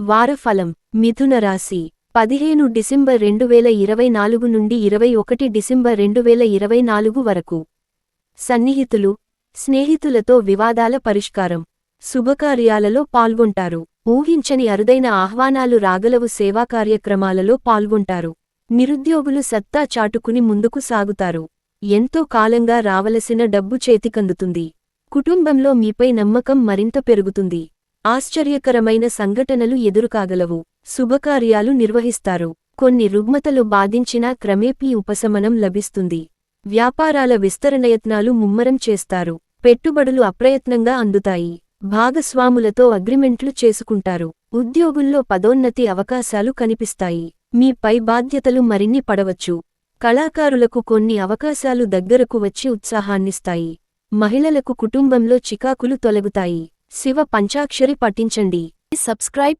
వారఫలం మిథున రాశి 15 డిసెంబర్ 2024 నుండి 21 డిసెంబర్ 2024 వరకు. సన్నిహితులు, స్నేహితులతో వివాదాల పరిష్కారం. శుభకార్యాలలో పాల్గొంటారు. ఊహించని అరుదైన ఆహ్వానాలు రాగలవు. సేవా కార్యక్రమాలలో పాల్గొంటారు. నిరుద్యోగులు సత్తా చాటుకుని ముందుకు సాగుతారు. ఎంతో కాలంగా రావలసిన డబ్బు చేతికందుతుంది. కుటుంబంలో మీపై నమ్మకం మరింత పెరుగుతుంది. ఆశ్చర్యకరమైన సంఘటనలు ఎదురుకాగలవు. శుభకార్యాలు నిర్వహిస్తారు. కొన్ని రుగ్మతలు బాధించినా క్రమేపీ ఉపశమనం లభిస్తుంది. వ్యాపారాల విస్తరణయత్నాలు ముమ్మరం చేస్తారు. పెట్టుబడులు అప్రయత్నంగా అందుతాయి. భాగస్వాములతో అగ్రిమెంట్లు చేసుకుంటారు. ఉద్యోగుల్లో పదోన్నతి అవకాశాలు కనిపిస్తాయి. మీ పై బాధ్యతలు మరిన్ని పడవచ్చు. కళాకారులకు కొన్ని అవకాశాలు దగ్గరకు వచ్చి ఉత్సాహాన్నిస్తాయి. మహిళలకు కుటుంబంలో చికాకులు తొలగుతాయి. శివ పంచాక్షరి పఠించండి. సబ్స్క్రైబ్